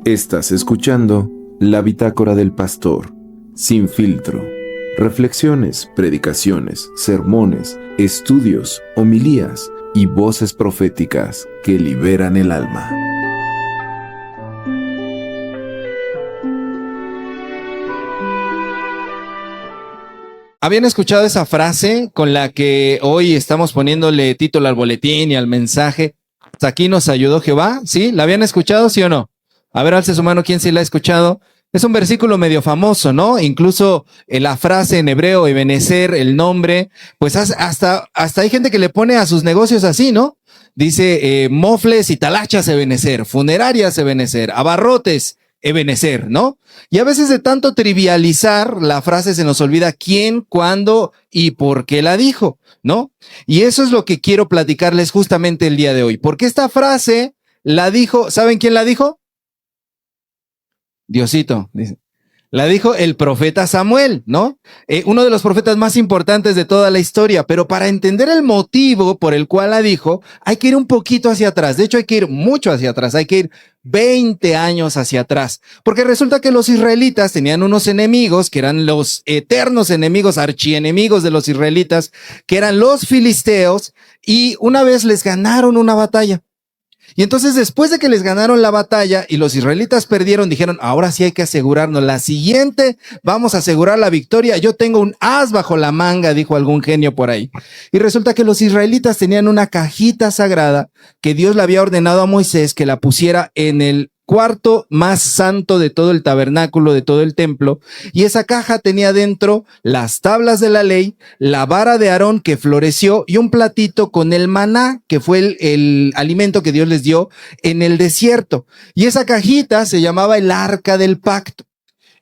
Estás escuchando La Bitácora del Pastor, sin filtro. Reflexiones, predicaciones, sermones, estudios, homilías y voces proféticas que liberan el alma. ¿Habían escuchado esa frase con la que hoy estamos poniéndole título al boletín y al mensaje? Hasta aquí nos ayudó Jehová, ¿sí? ¿La habían escuchado, sí o no? A ver, alce su mano, ¿quién sí la ha escuchado? Es un versículo medio famoso, ¿no? Incluso la frase en hebreo, Ebenezer, el nombre, pues hasta hay gente que le pone a sus negocios así, ¿no? Dice mofles y talachas Ebenezer, funerarias Ebenezer, abarrotes Ebenezer, ¿no? Y a veces de tanto trivializar la frase se nos olvida quién, cuándo y por qué la dijo, ¿no? Y eso es lo que quiero platicarles justamente el día de hoy. Porque esta frase la dijo, ¿saben quién la dijo? Diosito, dice. La dijo el profeta Samuel, ¿no? Uno de los profetas más importantes de toda la historia, pero para entender el motivo por el cual la dijo, hay que ir un poquito hacia atrás. De hecho, hay que ir mucho hacia atrás, hay que ir 20 años hacia atrás, porque resulta que los israelitas tenían unos enemigos que eran los eternos enemigos, archienemigos de los israelitas, que eran los filisteos, y una vez les ganaron una batalla. Y entonces después de que les ganaron la batalla y los israelitas perdieron, dijeron, ahora sí hay que asegurarnos, la siguiente vamos a asegurar la victoria. Yo tengo un as bajo la manga, dijo algún genio por ahí. Y resulta que los israelitas tenían una cajita sagrada que Dios le había ordenado a Moisés que la pusiera en el cuarto más santo de todo el tabernáculo, de todo el templo, y esa caja tenía dentro las tablas de la ley, la vara de Aarón que floreció y un platito con el maná, que fue el alimento que Dios les dio en el desierto. Y esa cajita se llamaba el Arca del Pacto.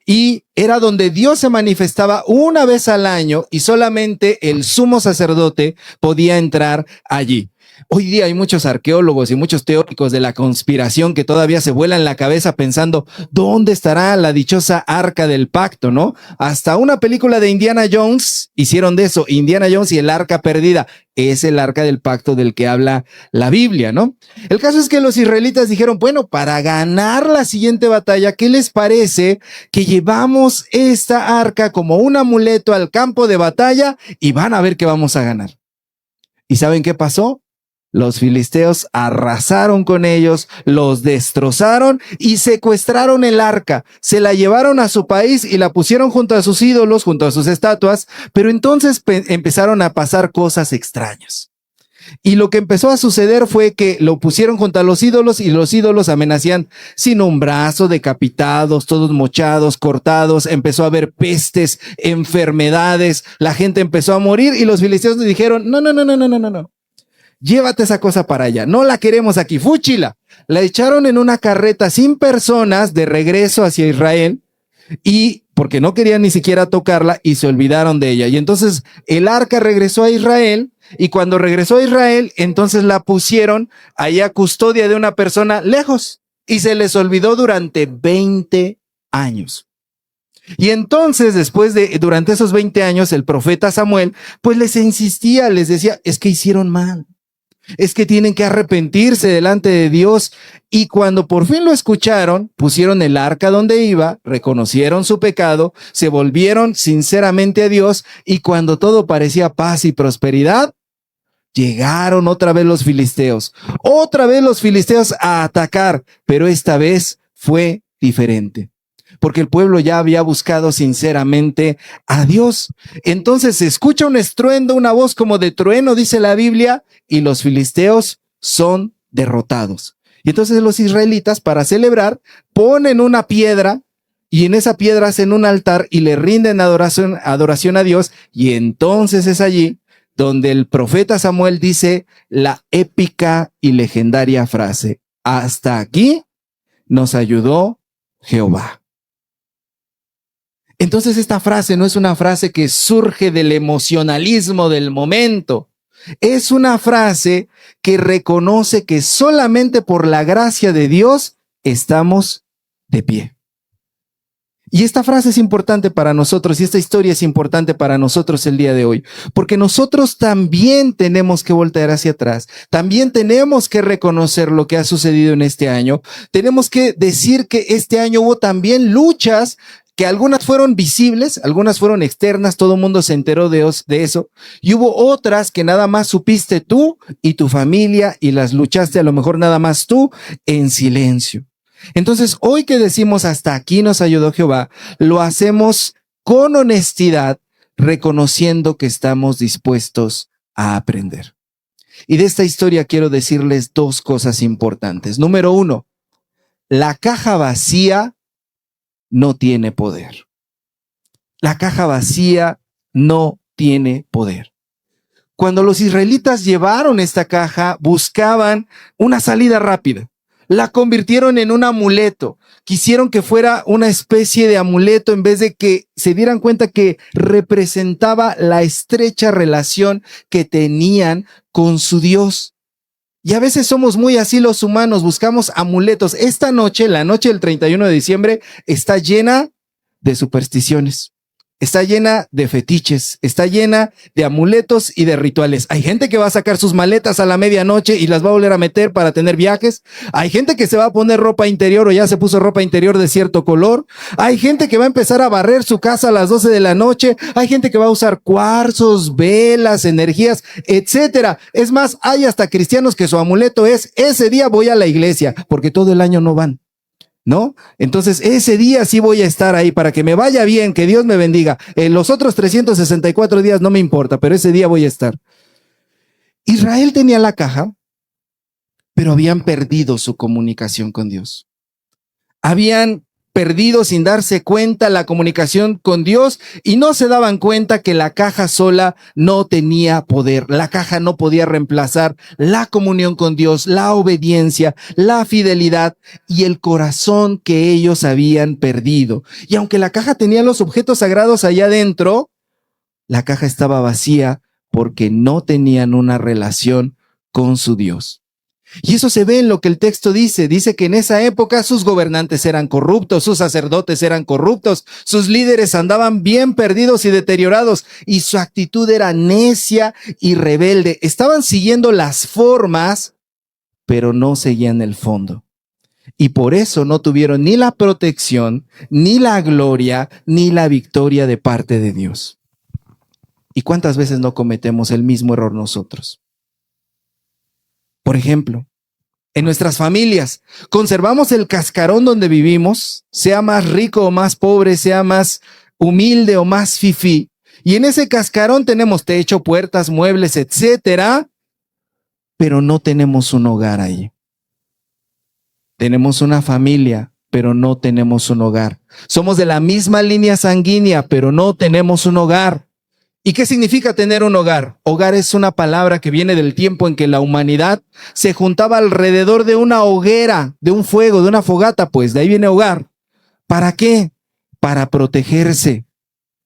Y era donde Dios se manifestaba una vez al año y solamente el sumo sacerdote podía entrar allí. Hoy día hay muchos arqueólogos y muchos teóricos de la conspiración que todavía se vuelan la cabeza pensando ¿dónde estará la dichosa Arca del Pacto, no? Hasta una película de Indiana Jones hicieron de eso, Indiana Jones y el Arca Perdida. Es el Arca del Pacto del que habla la Biblia, ¿no? El caso es que los israelitas dijeron, bueno, para ganar la siguiente batalla, ¿qué les parece que llevamos esta arca como un amuleto al campo de batalla y van a ver que vamos a ganar? ¿Y saben qué pasó? Los filisteos arrasaron con ellos, los destrozaron y secuestraron el arca. Se la llevaron a su país y la pusieron junto a sus ídolos, junto a sus estatuas, pero entonces empezaron a pasar cosas extrañas. Y lo que empezó a suceder fue que lo pusieron junto a los ídolos y los ídolos amenacían sin un brazo, decapitados, todos mochados, cortados. Empezó a haber pestes, enfermedades, la gente empezó a morir y los filisteos le dijeron, no. Llévate esa cosa para allá, no la queremos aquí, fúchila. La echaron en una carreta sin personas de regreso hacia Israel y porque no querían ni siquiera tocarla y se olvidaron de ella. Y entonces el arca regresó a Israel y cuando regresó a Israel, entonces la pusieron allá a custodia de una persona lejos y se les olvidó durante 20 años. Y entonces, durante esos 20 años, el profeta Samuel, pues les insistía, les decía, es que hicieron mal. Es que tienen que arrepentirse delante de Dios. Y cuando por fin lo escucharon, pusieron el arca donde iba, reconocieron su pecado, se volvieron sinceramente a Dios y cuando todo parecía paz y prosperidad, llegaron otra vez los filisteos a atacar, pero esta vez fue diferente. Porque el pueblo ya había buscado sinceramente a Dios. Entonces se escucha un estruendo, una voz como de trueno, dice la Biblia, y los filisteos son derrotados. Y entonces los israelitas, para celebrar, ponen una piedra y en esa piedra hacen un altar y le rinden adoración a Dios. Y entonces es allí donde el profeta Samuel dice la épica y legendaria frase, hasta aquí nos ayudó Jehová. Entonces esta frase no es una frase que surge del emocionalismo del momento. Es una frase que reconoce que solamente por la gracia de Dios estamos de pie. Y esta frase es importante para nosotros y esta historia es importante para nosotros el día de hoy, porque nosotros también tenemos que voltear hacia atrás, también tenemos que reconocer lo que ha sucedido en este año, tenemos que decir que este año hubo también luchas que algunas fueron visibles, algunas fueron externas, todo el mundo se enteró de eso, y hubo otras que nada más supiste tú y tu familia y las luchaste a lo mejor nada más tú en silencio. Entonces, hoy que decimos hasta aquí nos ayudó Jehová, lo hacemos con honestidad, reconociendo que estamos dispuestos a aprender. Y de esta historia quiero decirles dos cosas importantes. Número uno, la caja vacía no tiene poder. La caja vacía no tiene poder. Cuando los israelitas llevaron esta caja, buscaban una salida rápida. La convirtieron en un amuleto. Quisieron que fuera una especie de amuleto en vez de que se dieran cuenta que representaba la estrecha relación que tenían con su Dios. Y a veces somos muy así los humanos, buscamos amuletos. Esta noche, la noche del 31 de diciembre, está llena de supersticiones. Está llena de fetiches, está llena de amuletos y de rituales. Hay gente que va a sacar sus maletas a la medianoche y las va a volver a meter para tener viajes. Hay gente que se va a poner ropa interior o ya se puso ropa interior de cierto color. Hay gente que va a empezar a barrer su casa a las 12 de la noche. Hay gente que va a usar cuarzos, velas, energías, etcétera. Es más, hay hasta cristianos que su amuleto es: ese día voy a la iglesia, porque todo el año no van, ¿no? Entonces ese día sí voy a estar ahí para que me vaya bien, que Dios me bendiga. En los otros 364 días no me importa, pero ese día voy a estar. Israel tenía la caja, pero habían perdido su comunicación con Dios. Habían perdido sin darse cuenta la comunicación con Dios y no se daban cuenta que la caja sola no tenía poder. La caja no podía reemplazar la comunión con Dios, la obediencia, la fidelidad y el corazón que ellos habían perdido. Y aunque la caja tenía los objetos sagrados allá adentro, la caja estaba vacía porque no tenían una relación con su Dios. Y eso se ve en lo que el texto dice. Dice que en esa época sus gobernantes eran corruptos, sus sacerdotes eran corruptos, sus líderes andaban bien perdidos y deteriorados, y su actitud era necia y rebelde. Estaban siguiendo las formas, pero no seguían el fondo. Y por eso no tuvieron ni la protección, ni la gloria, ni la victoria de parte de Dios. ¿Y cuántas veces no cometemos el mismo error nosotros? Por ejemplo, en nuestras familias, conservamos el cascarón donde vivimos, sea más rico o más pobre, sea más humilde o más fifí. Y en ese cascarón tenemos techo, puertas, muebles, etcétera, pero no tenemos un hogar ahí. Tenemos una familia, pero no tenemos un hogar. Somos de la misma línea sanguínea, pero no tenemos un hogar. ¿Y qué significa tener un hogar? Hogar es una palabra que viene del tiempo en que la humanidad se juntaba alrededor de una hoguera, de un fuego, de una fogata, pues de ahí viene hogar. ¿Para qué? Para protegerse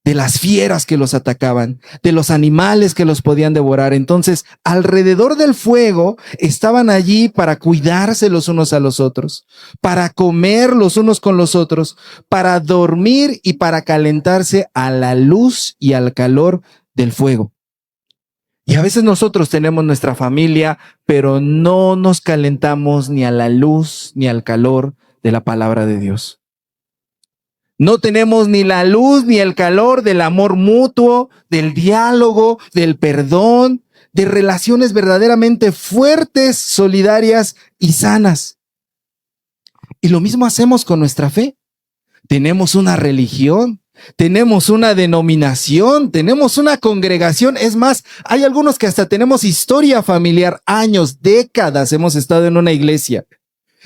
de las fieras que los atacaban, de los animales que los podían devorar. Entonces, alrededor del fuego estaban allí para cuidarse los unos a los otros, para comer los unos con los otros, para dormir y para calentarse a la luz y al calor del fuego. Y a veces nosotros tenemos nuestra familia, pero no nos calentamos ni a la luz ni al calor de la palabra de Dios. No tenemos ni la luz ni el calor del amor mutuo, del diálogo, del perdón, de relaciones verdaderamente fuertes, solidarias y sanas. Y lo mismo hacemos con nuestra fe. Tenemos una religión, tenemos una denominación, tenemos una congregación. Es más, hay algunos que hasta tenemos historia familiar, años, décadas hemos estado en una iglesia.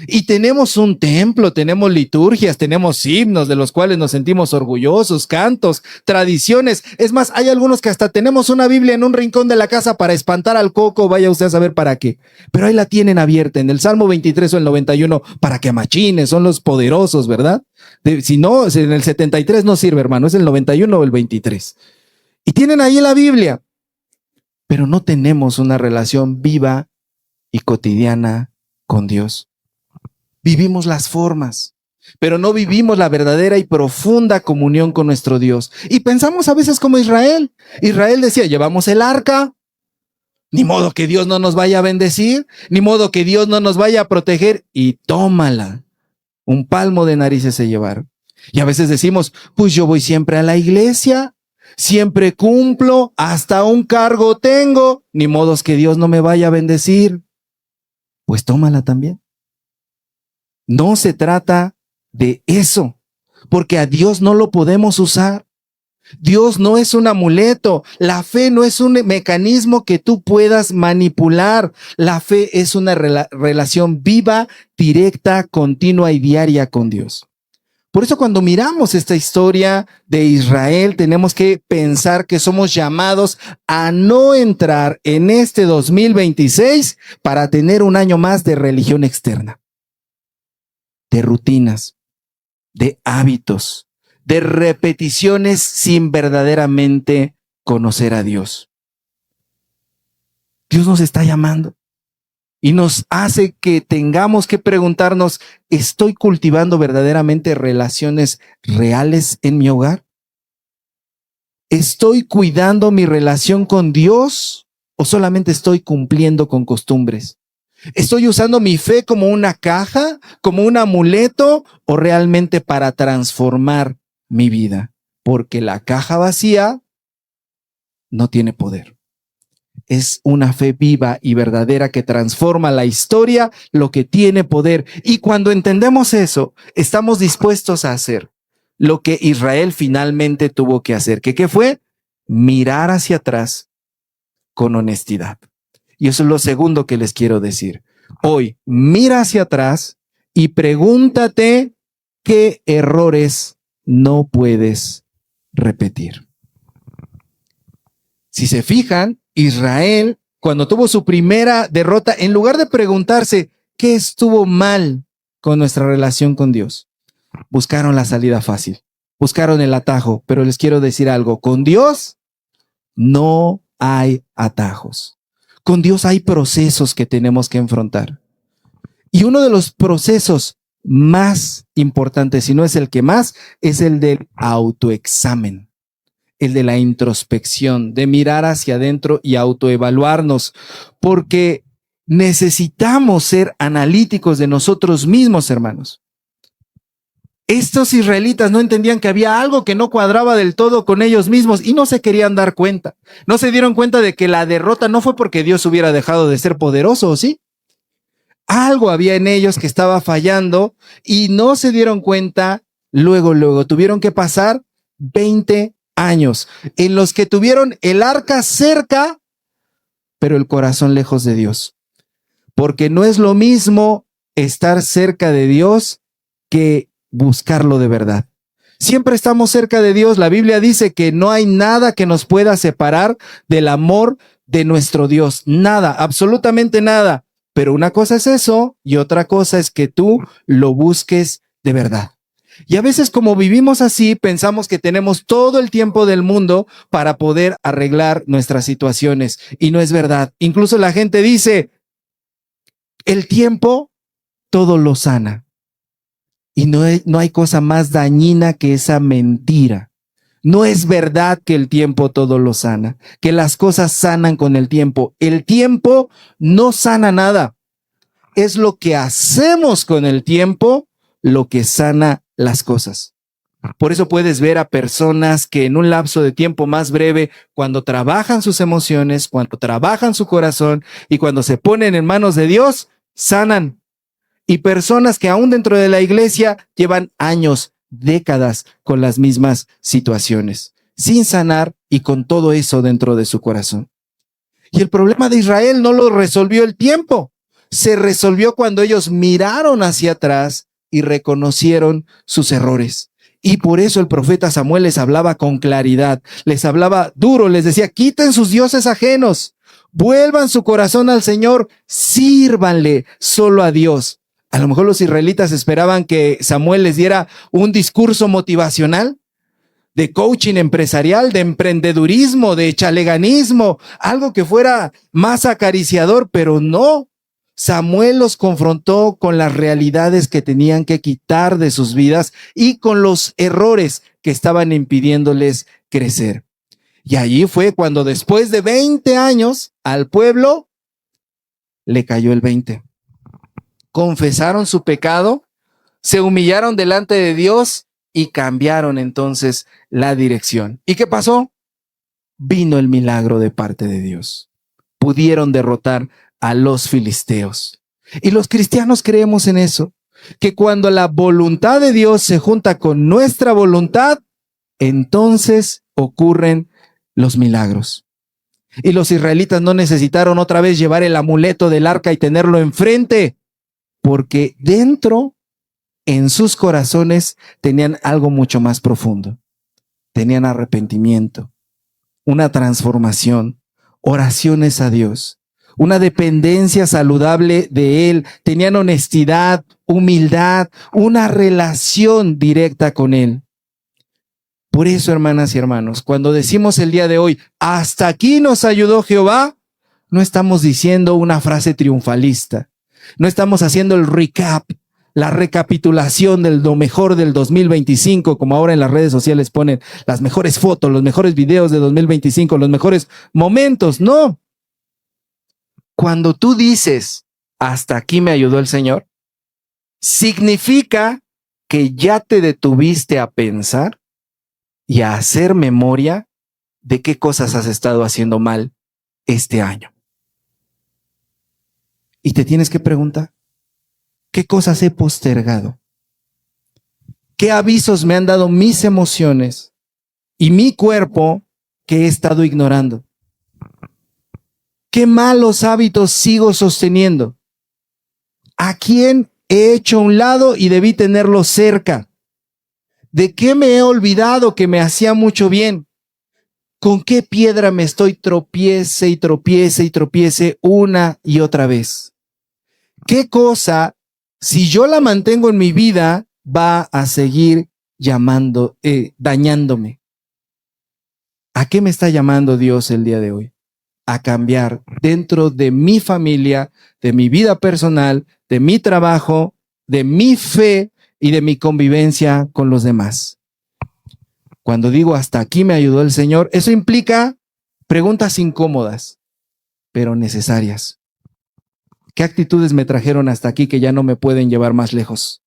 Y tenemos un templo, tenemos liturgias, tenemos himnos de los cuales nos sentimos orgullosos, cantos, tradiciones. Es más, hay algunos que hasta tenemos una Biblia en un rincón de la casa para espantar al coco, vaya usted a saber para qué. Pero ahí la tienen abierta en el Salmo 23 o el 91 para que amachines, son los poderosos, ¿verdad? Si no, en el 73 no sirve, hermano, es el 91 o el 23. Y tienen ahí la Biblia, pero no tenemos una relación viva y cotidiana con Dios. Vivimos las formas, pero no vivimos la verdadera y profunda comunión con nuestro Dios. Y pensamos a veces como Israel. Israel decía, llevamos el arca, ni modo que Dios no nos vaya a bendecir, ni modo que Dios no nos vaya a proteger, y tómala. Un palmo de narices se llevaron. Y a veces decimos, pues yo voy siempre a la iglesia, siempre cumplo, hasta un cargo tengo, ni modos que Dios no me vaya a bendecir. Pues tómala también. No se trata de eso, porque a Dios no lo podemos usar. Dios no es un amuleto. La fe no es un mecanismo que tú puedas manipular. La fe es una relación viva, directa, continua y diaria con Dios. Por eso cuando miramos esta historia de Israel, tenemos que pensar que somos llamados a no entrar en este 2026 para tener un año más de religión externa, de rutinas, de hábitos, de repeticiones sin verdaderamente conocer a Dios. Dios nos está llamando y nos hace que tengamos que preguntarnos, ¿estoy cultivando verdaderamente relaciones reales en mi hogar? ¿Estoy cuidando mi relación con Dios o solamente estoy cumpliendo con costumbres? ¿Estoy usando mi fe como una caja, como un amuleto o realmente para transformar mi vida? Porque la caja vacía no tiene poder. Es una fe viva y verdadera que transforma la historia, lo que tiene poder. Y cuando entendemos eso, estamos dispuestos a hacer lo que Israel finalmente tuvo que hacer. ¿Qué fue? Mirar hacia atrás con honestidad. Y eso es lo segundo que les quiero decir. Hoy, mira hacia atrás y pregúntate qué errores no puedes repetir. Si se fijan, Israel, cuando tuvo su primera derrota, en lugar de preguntarse qué estuvo mal con nuestra relación con Dios, buscaron la salida fácil, buscaron el atajo. Pero les quiero decir algo, con Dios no hay atajos. Con Dios hay procesos que tenemos que enfrentar. Y uno de los procesos más importantes, si no es el que más, es el del autoexamen, el de la introspección, de mirar hacia adentro y autoevaluarnos, porque necesitamos ser analíticos de nosotros mismos, hermanos. Estos israelitas no entendían que había algo que no cuadraba del todo con ellos mismos y no se querían dar cuenta. No se dieron cuenta de que la derrota no fue porque Dios hubiera dejado de ser poderoso, ¿o sí? Algo había en ellos que estaba fallando y no se dieron cuenta. Luego tuvieron que pasar 20 años en los que tuvieron el arca cerca, pero el corazón lejos de Dios. Porque no es lo mismo estar cerca de Dios que buscarlo de verdad. Siempre estamos cerca de Dios. La Biblia dice que no hay nada que nos pueda separar del amor de nuestro Dios. Nada, absolutamente nada. Pero una cosa es eso y otra cosa es que tú lo busques de verdad. Y a veces, como vivimos así, pensamos que tenemos todo el tiempo del mundo para poder arreglar nuestras situaciones. Y no es verdad. Incluso la gente dice, el tiempo todo lo sana. Y no hay cosa más dañina que esa mentira. No es verdad que el tiempo todo lo sana, que las cosas sanan con el tiempo. El tiempo no sana nada. Es lo que hacemos con el tiempo lo que sana las cosas. Por eso puedes ver a personas que en un lapso de tiempo más breve, cuando trabajan sus emociones, cuando trabajan su corazón y cuando se ponen en manos de Dios, sanan. Y personas que aún dentro de la iglesia llevan años, décadas con las mismas situaciones, sin sanar y con todo eso dentro de su corazón. Y el problema de Israel no lo resolvió el tiempo. Se resolvió cuando ellos miraron hacia atrás y reconocieron sus errores. Y por eso el profeta Samuel les hablaba con claridad, les hablaba duro, les decía, quiten sus dioses ajenos, vuelvan su corazón al Señor, sírvanle solo a Dios. A lo mejor los israelitas esperaban que Samuel les diera un discurso motivacional, de coaching empresarial, de emprendedurismo, de chaleganismo, algo que fuera más acariciador, pero no. Samuel los confrontó con las realidades que tenían que quitar de sus vidas y con los errores que estaban impidiéndoles crecer. Y allí fue cuando después de 20 años al pueblo le cayó el 20. Confesaron su pecado, se humillaron delante de Dios y cambiaron entonces la dirección. ¿Y qué pasó? Vino el milagro de parte de Dios. Pudieron derrotar a los filisteos. Y los cristianos creemos en eso, que cuando la voluntad de Dios se junta con nuestra voluntad, entonces ocurren los milagros. Y los israelitas no necesitaron otra vez llevar el amuleto del arca y tenerlo enfrente, porque dentro, en sus corazones, tenían algo mucho más profundo. Tenían arrepentimiento, una transformación, oraciones a Dios, una dependencia saludable de Él. Tenían honestidad, humildad, una relación directa con Él. Por eso, hermanas y hermanos, cuando decimos el día de hoy, hasta aquí nos ayudó Jehová, no estamos diciendo una frase triunfalista. No estamos haciendo el recap, la recapitulación de lo mejor del 2025, como ahora en las redes sociales ponen las mejores fotos, los mejores videos de 2025, los mejores momentos. No. Cuando tú dices, hasta aquí me ayudó el Señor, significa que ya te detuviste a pensar y a hacer memoria de qué cosas has estado haciendo mal este año. Y te tienes que preguntar, ¿qué cosas he postergado? ¿Qué avisos me han dado mis emociones y mi cuerpo que he estado ignorando? ¿Qué malos hábitos sigo sosteniendo? ¿A quién he hecho a un lado y debí tenerlo cerca? ¿De qué me he olvidado que me hacía mucho bien? ¿Con qué piedra me estoy tropiece y tropiece y tropiece una y otra vez? ¿Qué cosa, si yo la mantengo en mi vida, va a seguir dañándome? ¿A qué me está llamando Dios el día de hoy? A cambiar dentro de mi familia, de mi vida personal, de mi trabajo, de mi fe y de mi convivencia con los demás. Cuando digo hasta aquí me ayudó el Señor, eso implica preguntas incómodas, pero necesarias. ¿Qué actitudes me trajeron hasta aquí que ya no me pueden llevar más lejos?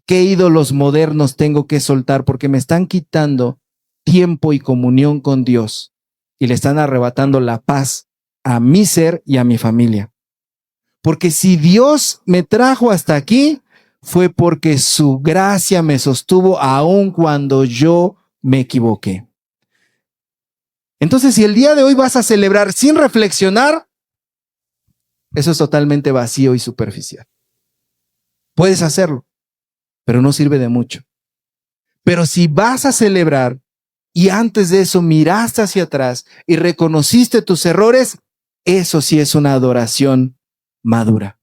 ¿Qué ídolos modernos tengo que soltar porque me están quitando tiempo y comunión con Dios y le están arrebatando la paz a mi ser y a mi familia? Porque si Dios me trajo hasta aquí, fue porque su gracia me sostuvo aun cuando yo me equivoqué. Entonces, si el día de hoy vas a celebrar sin reflexionar, eso es totalmente vacío y superficial. Puedes hacerlo, pero no sirve de mucho. Pero si vas a celebrar y antes de eso miraste hacia atrás y reconociste tus errores, eso sí es una adoración madura.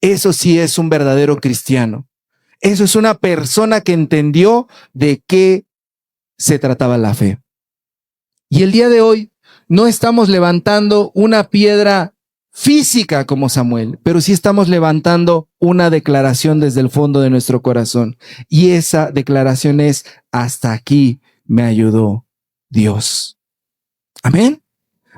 Eso sí es un verdadero cristiano. Eso es una persona que entendió de qué se trataba la fe. Y el día de hoy no estamos levantando una piedra física como Samuel, pero sí estamos levantando una declaración desde el fondo de nuestro corazón. Y esa declaración es, hasta aquí me ayudó Dios. Amén.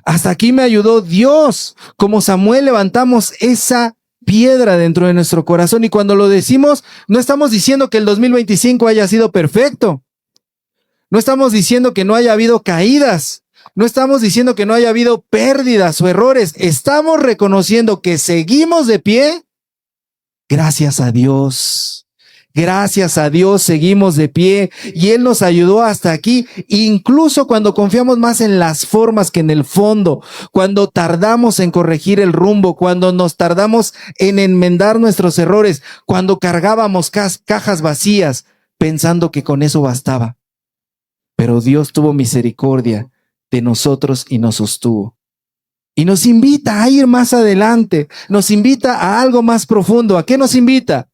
Hasta aquí me ayudó Dios. Como Samuel levantamos esa piedra dentro de nuestro corazón, y cuando lo decimos, no estamos diciendo que el 2025 haya sido perfecto. No estamos diciendo que no haya habido caídas. No estamos diciendo que no haya habido pérdidas o errores. Estamos reconociendo que seguimos de pie. Gracias a Dios. Gracias a Dios seguimos de pie y Él nos ayudó hasta aquí, incluso cuando confiamos más en las formas que en el fondo, cuando tardamos en corregir el rumbo, cuando nos tardamos en enmendar nuestros errores, cuando cargábamos cajas vacías pensando que con eso bastaba. Pero Dios tuvo misericordia de nosotros y nos sostuvo. Y nos invita a ir más adelante, nos invita a algo más profundo. ¿A qué nos invita?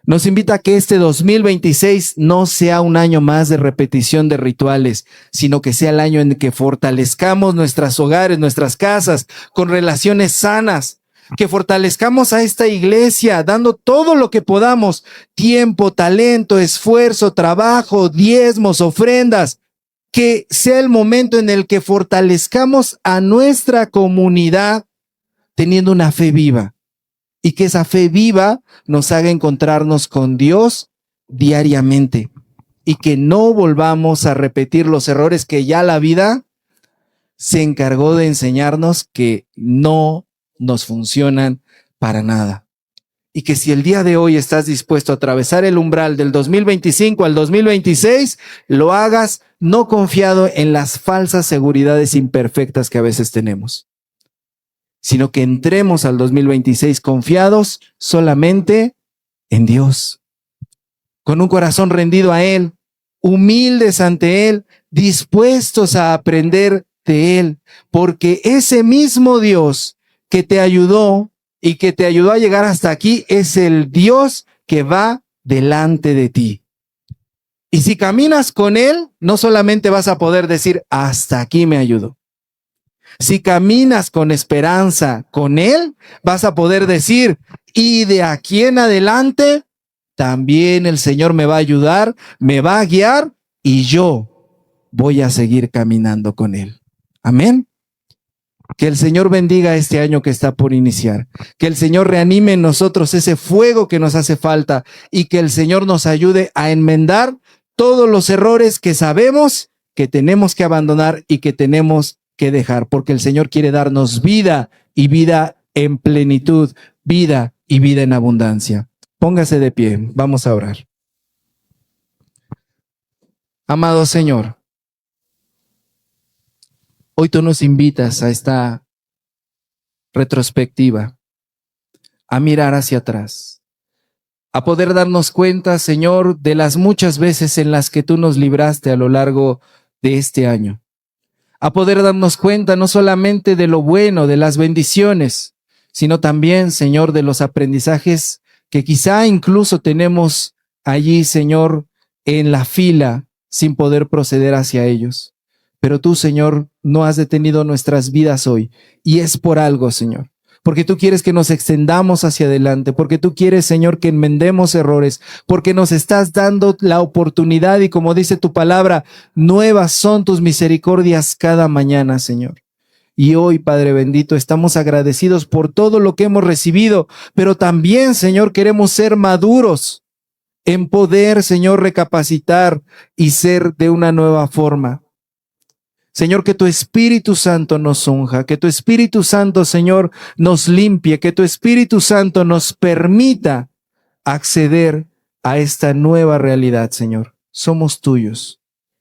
Nos invita a que este 2026 no sea un año más de repetición de rituales, sino que sea el año en que fortalezcamos nuestros hogares, nuestras casas, con relaciones sanas, que fortalezcamos a esta iglesia, dando todo lo que podamos, tiempo, talento, esfuerzo, trabajo, diezmos, ofrendas, que sea el momento en el que fortalezcamos a nuestra comunidad teniendo una fe viva y que esa fe viva nos haga encontrarnos con Dios diariamente y que no volvamos a repetir los errores que ya la vida se encargó de enseñarnos que no nos funcionan para nada. Y que si el día de hoy estás dispuesto a atravesar el umbral del 2025 al 2026, lo hagas no confiado en las falsas seguridades imperfectas que a veces tenemos, sino que entremos al 2026 confiados solamente en Dios, con un corazón rendido a Él, humildes ante Él, dispuestos a aprender de Él, porque ese mismo Dios que te ayudó y que te ayudó a llegar hasta aquí es el Dios que va delante de ti. Y si caminas con Él, no solamente vas a poder decir, hasta aquí me ayudó. Si caminas con esperanza con Él, vas a poder decir, y de aquí en adelante, también el Señor me va a ayudar, me va a guiar, y yo voy a seguir caminando con Él. Amén. Que el Señor bendiga este año que está por iniciar. Que el Señor reanime en nosotros ese fuego que nos hace falta y que el Señor nos ayude a enmendar todos los errores que sabemos que tenemos que abandonar y que tenemos que dejar, porque el Señor quiere darnos vida y vida en plenitud, vida y vida en abundancia. Póngase de pie, vamos a orar. Amado Señor, hoy tú nos invitas a esta retrospectiva, a mirar hacia atrás, a poder darnos cuenta, Señor, de las muchas veces en las que tú nos libraste a lo largo de este año, a poder darnos cuenta no solamente de lo bueno, de las bendiciones, sino también, Señor, de los aprendizajes que quizá incluso tenemos allí, Señor, en la fila sin poder proceder hacia ellos. Pero tú, Señor, no has detenido nuestras vidas hoy. Y es por algo, Señor. Porque tú quieres que nos extendamos hacia adelante. Porque tú quieres, Señor, que enmendemos errores. Porque nos estás dando la oportunidad y como dice tu palabra, nuevas son tus misericordias cada mañana, Señor. Y hoy, Padre bendito, estamos agradecidos por todo lo que hemos recibido. Pero también, Señor, queremos ser maduros en poder, Señor, recapacitar y ser de una nueva forma. Señor, que tu Espíritu Santo nos unja, que tu Espíritu Santo, Señor, nos limpie, que tu Espíritu Santo nos permita acceder a esta nueva realidad, Señor. Somos tuyos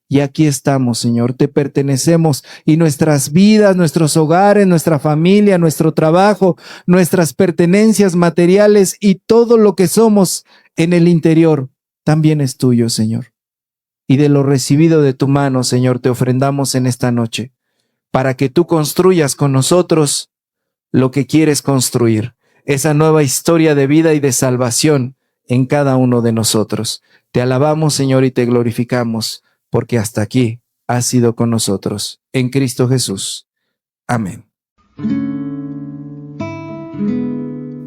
y aquí estamos, Señor, te pertenecemos y nuestras vidas, nuestros hogares, nuestra familia, nuestro trabajo, nuestras pertenencias materiales y todo lo que somos en el interior también es tuyo, Señor. Y de lo recibido de tu mano, Señor, te ofrendamos en esta noche, para que tú construyas con nosotros lo que quieres construir, esa nueva historia de vida y de salvación en cada uno de nosotros. Te alabamos, Señor, y te glorificamos, porque hasta aquí has sido con nosotros. En Cristo Jesús. Amén.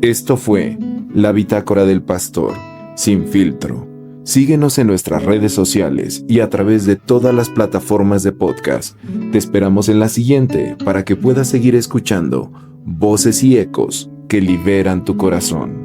Esto fue la Bitácora del Pastor, sin filtro. Síguenos en nuestras redes sociales y a través de todas las plataformas de podcast. Te esperamos en la siguiente para que puedas seguir escuchando voces y ecos que liberan tu corazón.